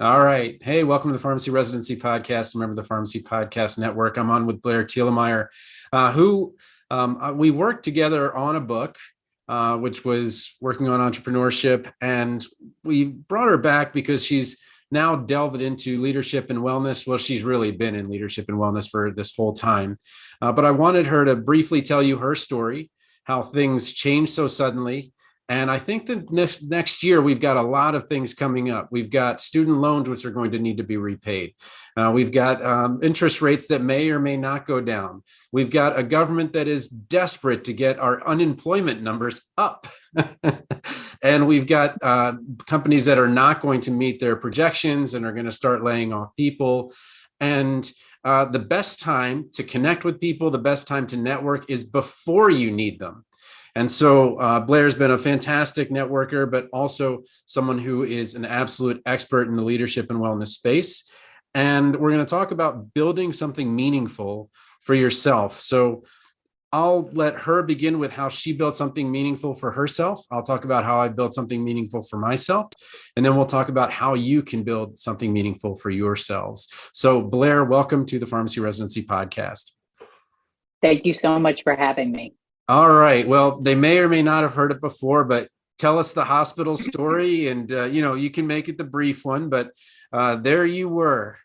All right. Hey, welcome to the Pharmacy Residency Podcast. Remember the Pharmacy Podcast Network. I'm on with Blair Thielemier, who we worked together on a book, which was working on entrepreneurship. And we brought her back because she's now delved into leadership and wellness. Well, she's really been in leadership and wellness for this whole time. But I wanted her to briefly tell you her story, how things changed so suddenly. And I think that next year, we've got a lot of things coming up. We've got student loans, which are going to need to be repaid. We've got interest rates that may or may not go down. We've got a government that is desperate to get our unemployment numbers up. And we've got companies that are not going to meet their projections and are going to start laying off people. And the best time to connect with people, the best time to network is before you need them. And so Blair's been a fantastic networker, but also someone who is an absolute expert in the leadership and wellness space. And we're going to talk about building something meaningful for yourself. So I'll let her begin with how she built something meaningful for herself. I'll talk about how I built something meaningful for myself. And then we'll talk about how you can build something meaningful for yourselves. So Blair, welcome to the Pharmacy Residency Podcast. Thank you so much for having me. All right. Well, they may or may not have heard it before, but tell us the hospital story, and you can make it the brief one. But there you were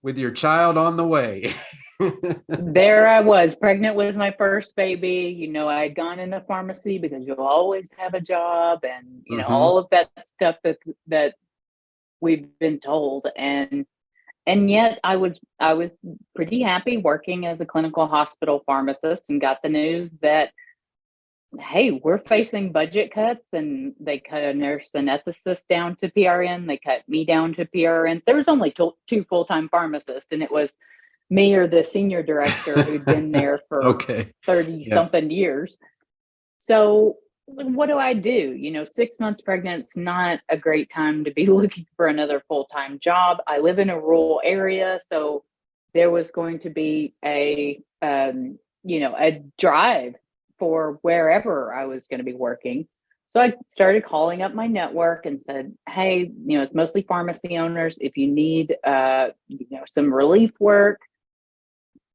with your child on the way. There I was, pregnant with my first baby. I had gone into pharmacy because you'll always have a job, and all of that stuff that we've been told, and yet I was pretty happy working as a clinical hospital pharmacist, and got the news that, hey, we're facing budget cuts, and they cut a nurse anesthetist down to PRN. They cut me down to PRN. There was only two full-time pharmacists, and it was me or the senior director who'd been there for 30 something years. So what do I do? 6 months pregnant, it's not a great time to be looking for another full-time job. I live in a rural area, so there was going to be a drive for wherever I was going to be working. So I started calling up my network and said, hey, it's mostly pharmacy owners. If you need, some relief work,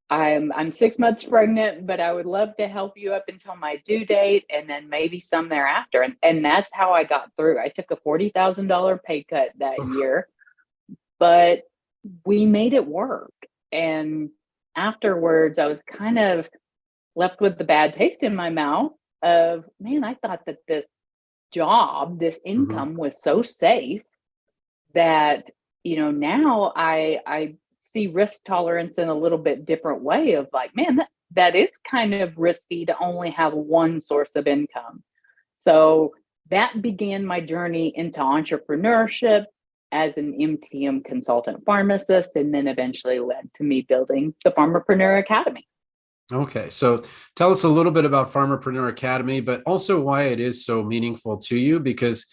I'm 6 months pregnant, but I would love to help you up until my due date, and then maybe some thereafter. And that's how I got through. I took a $40,000 pay cut that year, but we made it work. And afterwards, I was kind of left with the bad taste in my mouth of, man, I thought that this job, this income was so safe that, now I see risk tolerance in a little bit different way of like, man, that is kind of risky to only have one source of income. So that began my journey into entrepreneurship as an MTM consultant pharmacist, and then eventually led to me building the Pharmapreneur Academy. Okay, so tell us a little bit about Pharmapreneur Academy, but also why it is so meaningful to you, because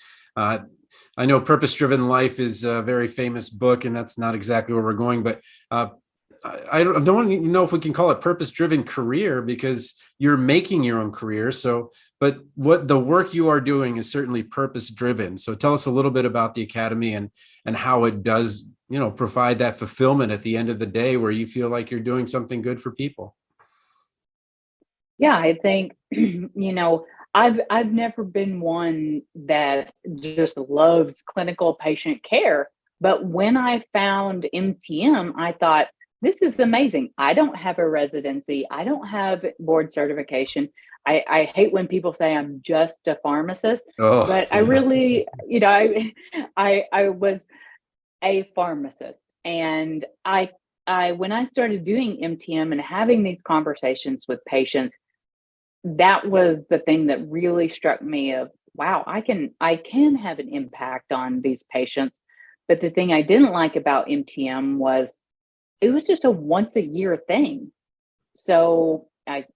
I know Purpose Driven Life is a very famous book, and that's not exactly where we're going, but I don't even know if we can call it Purpose Driven Career, because you're making your own career. So, but what the work you are doing is certainly purpose driven. So tell us a little bit about the Academy and how it does, provide that fulfillment at the end of the day where you feel like you're doing something good for people. Yeah, I think, I've never been one that just loves clinical patient care. But when I found MTM, I thought, this is amazing. I don't have a residency. I don't have board certification. I hate when people say I'm just a pharmacist, but I really, I was a pharmacist. And when I started doing MTM and having these conversations with patients, that was the thing that really struck me of, wow, I can have an impact on these patients. But the thing I didn't like about MTM was it was just a once a year thing. So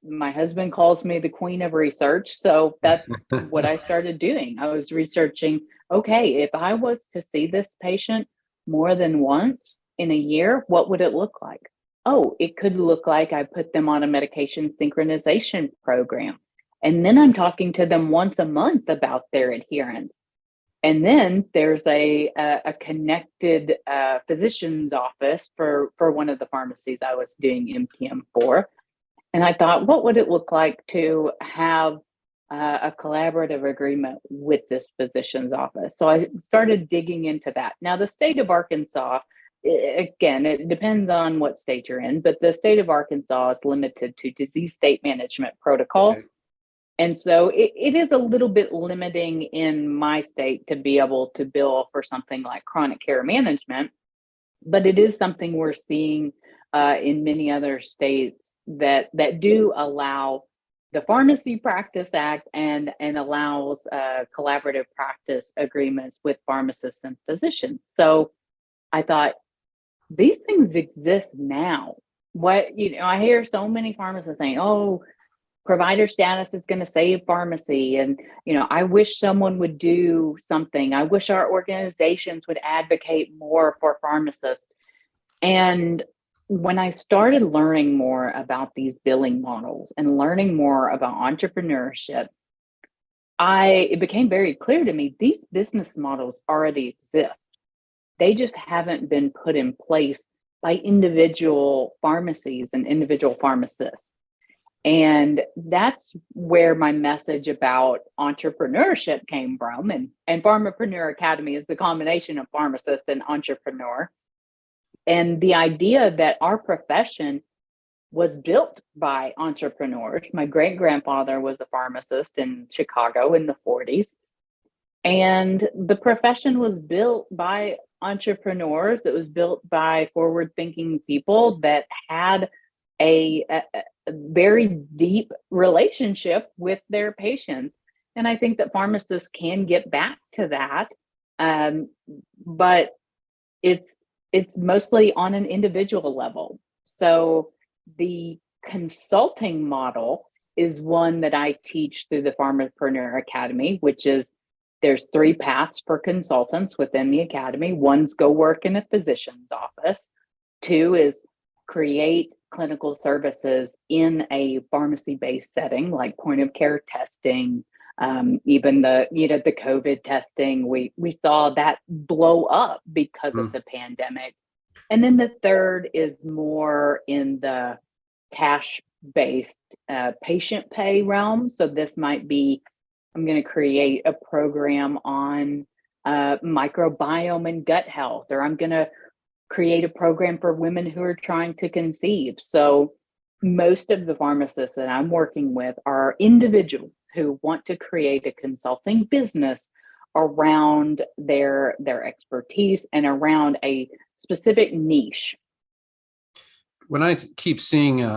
my husband calls me the queen of research. So that's what I started doing. I was researching, okay, if I was to see this patient more than once in a year, what would it look like? Oh, it could look like I put them on a medication synchronization program. And then I'm talking to them once a month about their adherence. And then there's a connected physician's office for one of the pharmacies I was doing MTM for. And I thought, what would it look like to have a collaborative agreement with this physician's office? So I started digging into that. Now, the state of Arkansas, again, it depends on what state you're in, but the state of Arkansas is limited to disease state management protocol. Okay. And so it is a little bit limiting in my state to be able to bill for something like chronic care management, but it is something we're seeing in many other states that do allow the Pharmacy Practice Act and allows collaborative practice agreements with pharmacists and physicians. So I thought, these things exist now. I hear so many pharmacists saying, "Oh, provider status is going to save pharmacy," and I wish someone would do something. I wish our organizations would advocate more for pharmacists. And when I started learning more about these billing models and learning more about entrepreneurship, it became very clear to me these business models already exist. They just haven't been put in place by individual pharmacies and individual pharmacists. And that's where my message about entrepreneurship came from. And Pharmapreneur Academy is the combination of pharmacist and entrepreneur. And the idea that our profession was built by entrepreneurs. My great grandfather was a pharmacist in Chicago in the 40s. And the profession was built by entrepreneurs. It was built by forward thinking people that had a very deep relationship with their patients. And I think that pharmacists can get back to that. But it's mostly on an individual level. So the consulting model is one that I teach through the Pharmapreneur Academy, which is there's 3 paths for consultants within the academy. One's go work in a physician's office. 2 is create clinical services in a pharmacy-based setting, like point of care testing, even the COVID testing. We saw that blow up because of the pandemic. And then the third is more in the cash-based patient pay realm. So this might be, I'm going to create a program on microbiome and gut health, or I'm going to create a program for women who are trying to conceive. So most of the pharmacists that I'm working with are individuals who want to create a consulting business around their expertise and around a specific niche. When I keep seeing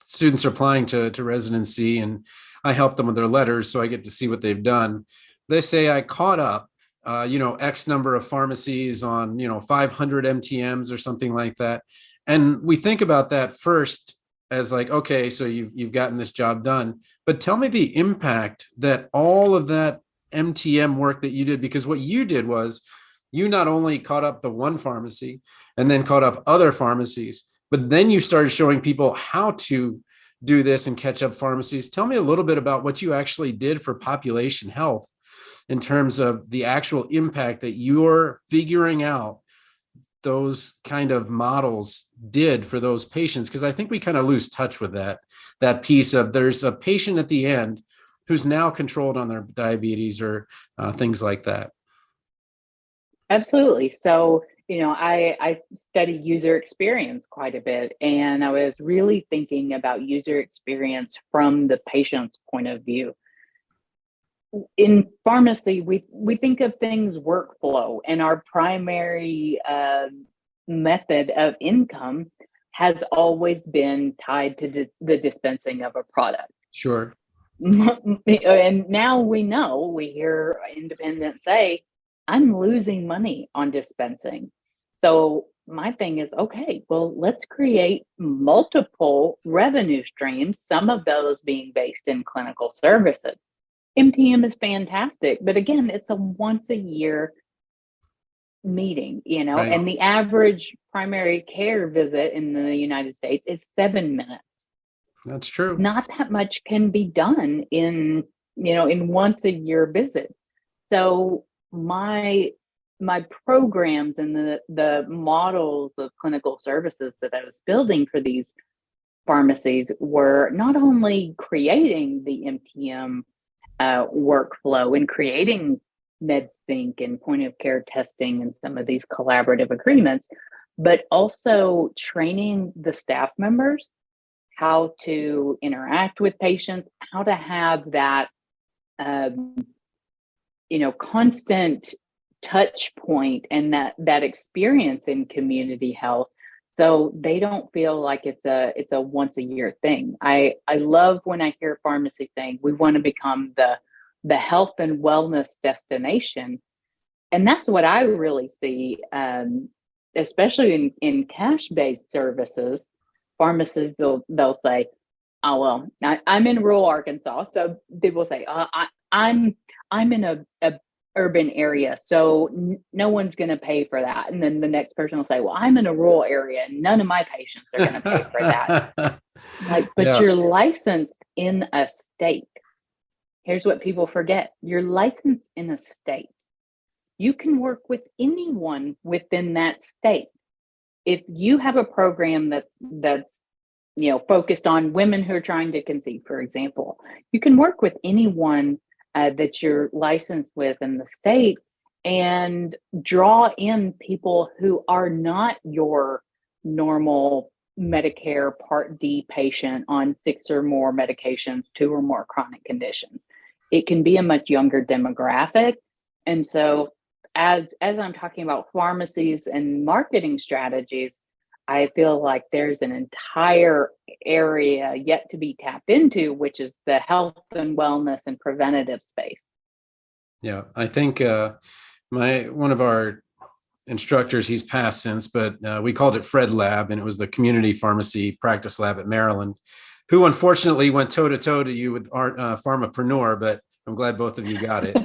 students applying to residency, and I help them with their letters, so I get to see what they've done. They say, I caught up, X number of pharmacies on, 500 MTMs or something like that. And we think about that first as like, okay, so you've gotten this job done, but tell me the impact that all of that MTM work that you did, because what you did was you not only caught up the one pharmacy and then caught up other pharmacies, but then you started showing people how to do this and catch up pharmacies. Tell me a little bit about what you actually did for population health in terms of the actual impact that you're figuring out those kind of models did for those patients. Because I think we kind of lose touch with that piece of there's a patient at the end who's now controlled on their diabetes or things like that. Absolutely. So, I study user experience quite a bit, and I was really thinking about user experience from the patient's point of view. In pharmacy, we think of things workflow, and our primary method of income has always been tied to the dispensing of a product. Sure. And now we hear independents say, I'm losing money on dispensing. So my thing is, okay, well, let's create multiple revenue streams, some of those being based in clinical services. MTM is fantastic, but again, it's a once a year meeting, right. And the average primary care visit in the United States is 7 minutes. That's true. Not that much can be done in once a year visit. So my programs and the models of clinical services that I was building for these pharmacies were not only creating the MTM workflow and creating MedSync and point of care testing and some of these collaborative agreements, but also training the staff members how to interact with patients, how to have that constant touch point and that experience in community health, so they don't feel like it's a once a year thing. I love when I hear pharmacy saying we want to become the health and wellness destination, and that's what I really see, especially in cash-based services. Pharmacists, they'll say, oh well, I'm in rural Arkansas, so they will say, I'm in a urban area, so no one's going to pay for that. And then the next person will say, well, I'm in a rural area and none of my patients are going to pay for that. Like, but Yeah. you're licensed in a state. Here's what people forget. You're licensed in a state. You can work with anyone within that state. If you have a program that's focused on women who are trying to conceive, for example, you can work with anyone that you're licensed with in the state and draw in people who are not your normal Medicare Part D patient on 6 or more medications, 2 or more chronic conditions. It can be a much younger demographic. And so as I'm talking about pharmacies and marketing strategies, I feel like there's an entire area yet to be tapped into, which is the health and wellness and preventative space. Yeah, I think one of our instructors, he's passed since, but we called it Fred Lab, and it was the community pharmacy practice lab at Maryland, who unfortunately went toe to toe to you with our Pharmapreneur, but I'm glad both of you got it.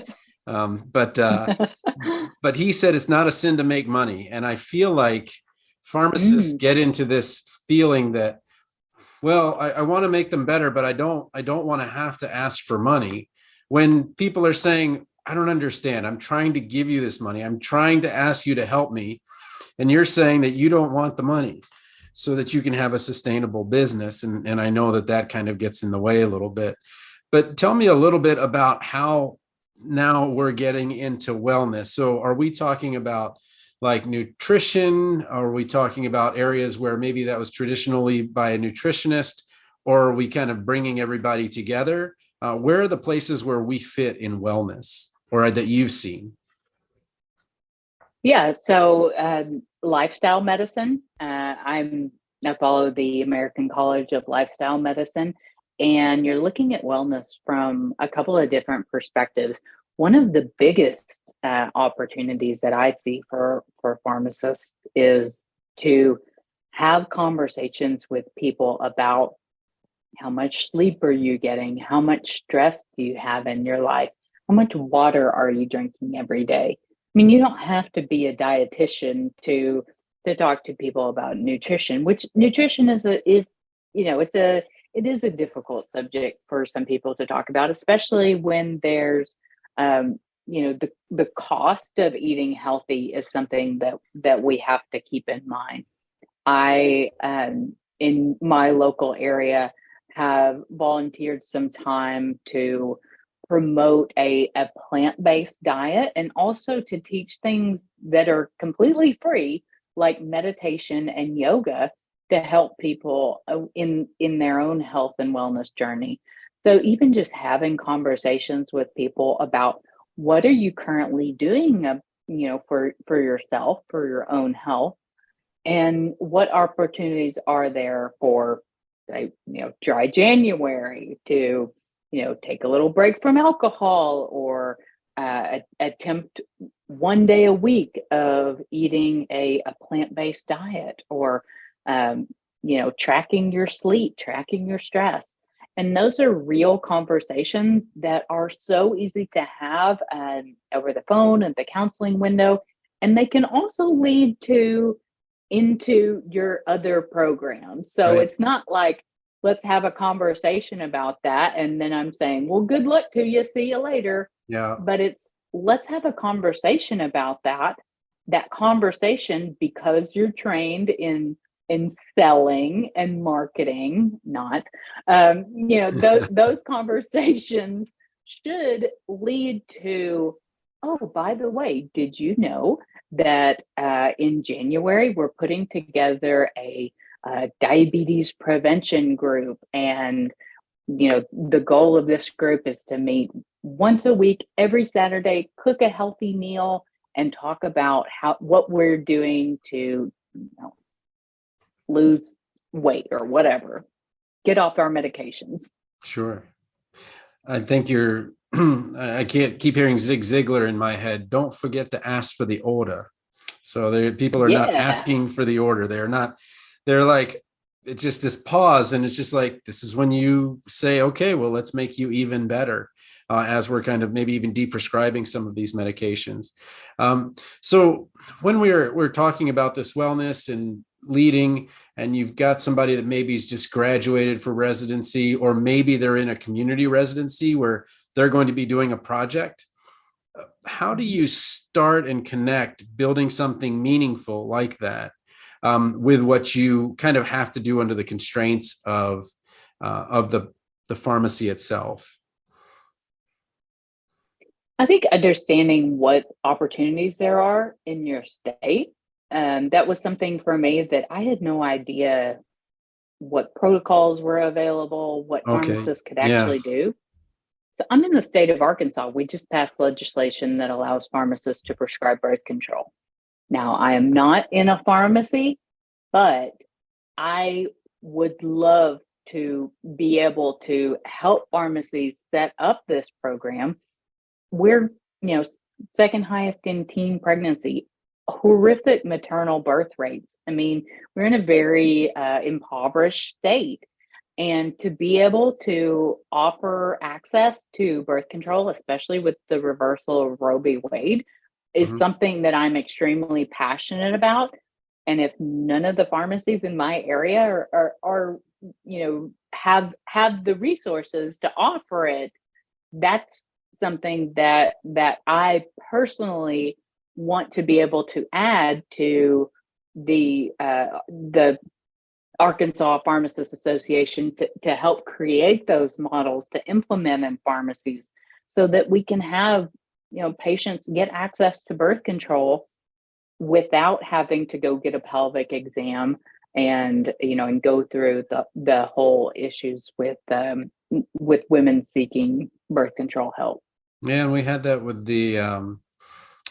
But he said it's not a sin to make money, and I feel like pharmacists get into this feeling that, well, I want to make them better, but I don't want to have to ask for money. When people are saying, I don't understand, I'm trying to give you this money, I'm trying to ask you to help me, and you're saying that you don't want the money so that you can have a sustainable business. And I know that kind of gets in the way a little bit. But tell me a little bit about how now we're getting into wellness. So are we talking about like nutrition? Are we talking about areas where maybe that was traditionally by a nutritionist, or are we kind of bringing everybody together? Where are the places where we fit in wellness, or that you've seen? Yeah, so lifestyle medicine. I follow the American College of Lifestyle Medicine, and you're looking at wellness from a couple of different perspectives. One of the biggest opportunities that I see for pharmacists is to have conversations with people about how much sleep are you getting? How much stress do you have in your life? How much water are you drinking every day? I mean, you don't have to be a dietitian to talk to people about nutrition, which nutrition it is a difficult subject for some people to talk about, especially when there's the cost of eating healthy is something that we have to keep in mind. I in my local area have volunteered some time to promote a plant-based diet, and also to teach things that are completely free, like meditation and yoga, to help people in their own health and wellness journey. So even just having conversations with people about what are you currently doing, for yourself, for your own health, and what opportunities are there for, say, dry January, to take a little break from alcohol, or attempt 1 day a week of eating a plant-based diet, or tracking your sleep, tracking your stress. And those are real conversations that are so easy to have over the phone and the counseling window. And they can also lead into your other programs. So Right. it's not like, let's have a conversation about that, and then I'm saying, well, good luck to you, see you later. Yeah. But let's have a conversation about that. That conversation, because you're trained in selling and marketing, not, those conversations should lead to, oh, by the way, did you know that in January we're putting together a diabetes prevention group, and the goal of this group is to meet once a week, every Saturday, cook a healthy meal, and talk about what we're doing to lose weight or whatever, get off our medications. Sure. I think I can't keep hearing Zig Ziglar in my head. Don't forget to ask for the order. So people are not Yeah. asking for the order. They're like, it's just this pause. And it's just like, this is when you say, okay, well, let's make you even better. As we're kind of maybe even deprescribing some of these medications. So when we're talking about this wellness and leading, and you've got somebody that maybe is just graduated for residency, or maybe they're in a community residency where they're going to be doing a project, how do you start and connect building something meaningful like that with what you kind of have to do under the constraints of the pharmacy itself? I think understanding what opportunities there are in your state, that was something for me that I had no idea what protocols were available, what Okay. pharmacists could Yeah. actually do. So I'm in the state of Arkansas. We just passed legislation that allows pharmacists to prescribe birth control. Now, I am not in a pharmacy, but I would love to be able to help pharmacies set up this program. We're, second highest in teen pregnancy, horrific maternal birth rates. I mean, we're in a very impoverished state. And to be able to offer access to birth control, especially with the reversal of Roe v. Wade, is Mhm. something that I'm extremely passionate about. And if none of the pharmacies in my area are have the resources to offer it, that's something that I personally want to be able to add to the Arkansas Pharmacists Association to help create those models to implement in pharmacies, so that we can have patients get access to birth control without having to go get a pelvic exam and go through the whole issues with women seeking birth control help. Yeah, and we had that with the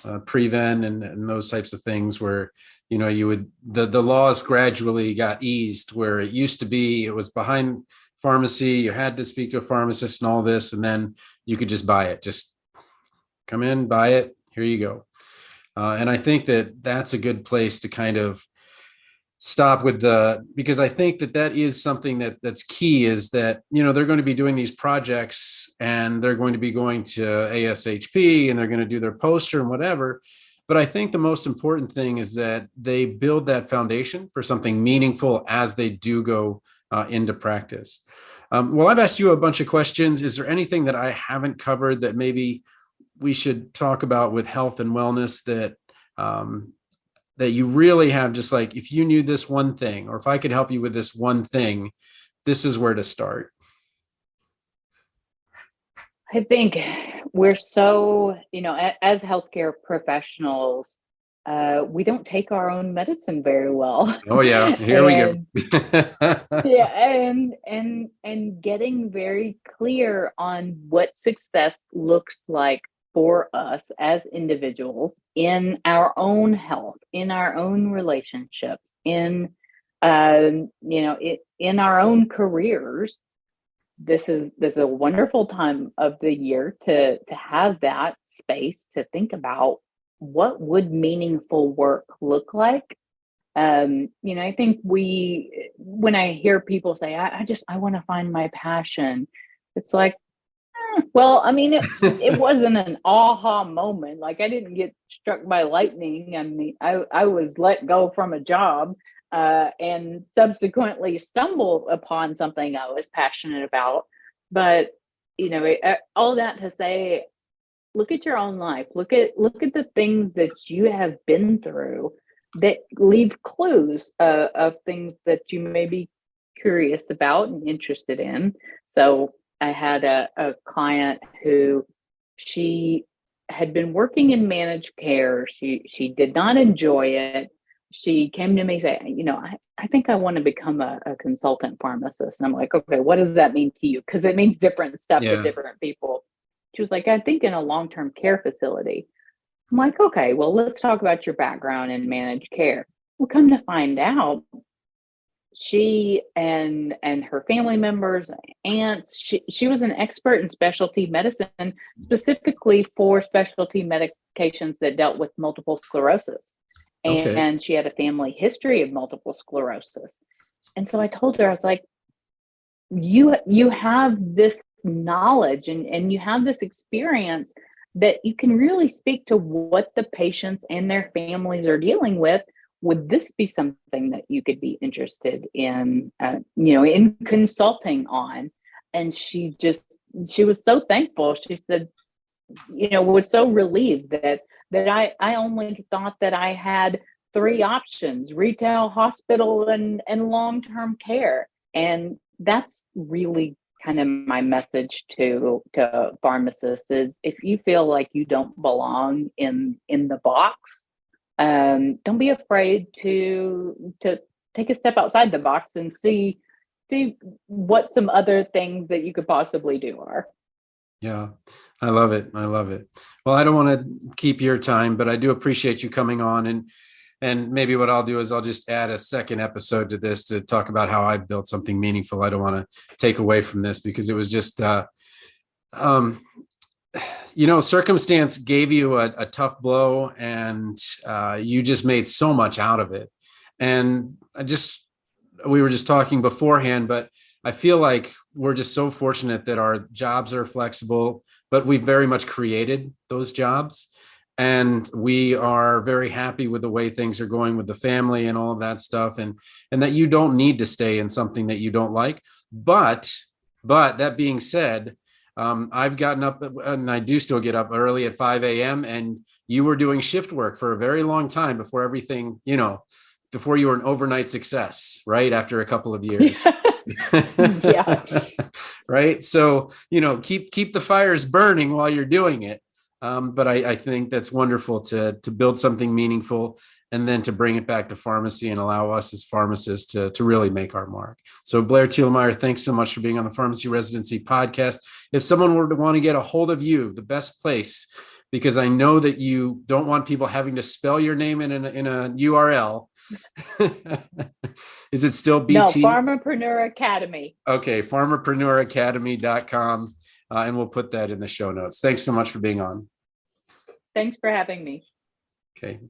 Preven and those types of things where, the laws gradually got eased, where it used to be, it was behind pharmacy, you had to speak to a pharmacist and all this, and then you could just buy it. Just come in, buy it, here you go. And I think that that's a good place to kind of stop with because I think that is something that's key, is that, they're going to be doing these projects and they're going to be going to ASHP and they're going to do their poster and whatever. But I think the most important thing is that they build that foundation for something meaningful as they do go into practice. Well, I've asked you a bunch of questions. Is there anything that I haven't covered that maybe we should talk about with health and wellness that you really have, just like, if you knew this one thing, or if I could help you with this one thing, this is where to start? I think we're so, as healthcare professionals, we don't take our own medicine very well. Oh yeah, here we go. And yeah, and getting very clear on what success looks like for us as individuals in our own health, in our own relationships, in in our own careers. This is a wonderful time of the year to have that space to think about what would meaningful work look like. I think when I hear people say, I want to find my passion, it's like, well, I mean, it wasn't an aha moment. Like, I didn't get struck by lightning. I mean, I was let go from a job and subsequently stumbled upon something I was passionate about. But, all that to say, look at your own life. Look at the things that you have been through that leave clues of things that you may be curious about and interested in. So I had a client who she had been working in managed care. She did not enjoy it. She came to me saying, I think I want to become a consultant pharmacist. And I'm like, okay, what does that mean to you? Because it means different stuff to Yeah. different people. She was like, I think in a long-term care facility. I'm like, okay, well, let's talk about your background in managed care. Well, come to find out, she and her family members, aunts, she was an expert in specialty medicine, specifically for specialty medications that dealt with multiple sclerosis. Okay. And she had a family history of multiple sclerosis. And so I told her, I was like, you have this knowledge and you have this experience that you can really speak to what the patients and their families are dealing with. Would this be something that you could be interested in, in consulting on? And she was so thankful. She said, was so relieved that I only thought that I had three options: retail, hospital, and long-term care. And that's really kind of my message to pharmacists is, if you feel like you don't belong in the box, don't be afraid to take a step outside the box and see what some other things that you could possibly do are. Yeah, I love it. I love it. Well, I don't want to keep your time, but I do appreciate you coming on, and maybe what I'll do is I'll just add a second episode to this to talk about how I built something meaningful. I don't want to take away from this because it was just, circumstance gave you a tough blow, and you just made so much out of it. And we were just talking beforehand, but I feel like we're just so fortunate that our jobs are flexible, but we've very much created those jobs. And we are very happy with the way things are going with the family and all of that stuff. And that you don't need to stay in something that you don't like. But that being said, I've gotten up, and I do still get up early at 5 a.m. And you were doing shift work for a very long time before everything, before you were an overnight success, right? After a couple of years. Yeah. Right. So, keep the fires burning while you're doing it. But I think that's wonderful to build something meaningful and then to bring it back to pharmacy and allow us as pharmacists to really make our mark. So Blair Thielemier, thanks so much for being on the Pharmacy Residency podcast. If someone were to want to get a hold of you, the best place, because I know that you don't want people having to spell your name in a URL. Is it still BT? No, Pharmapreneur Academy. Okay, pharmapreneuracademy.com. And we'll put that in the show notes. Thanks so much for being on. Thanks for having me. Okay.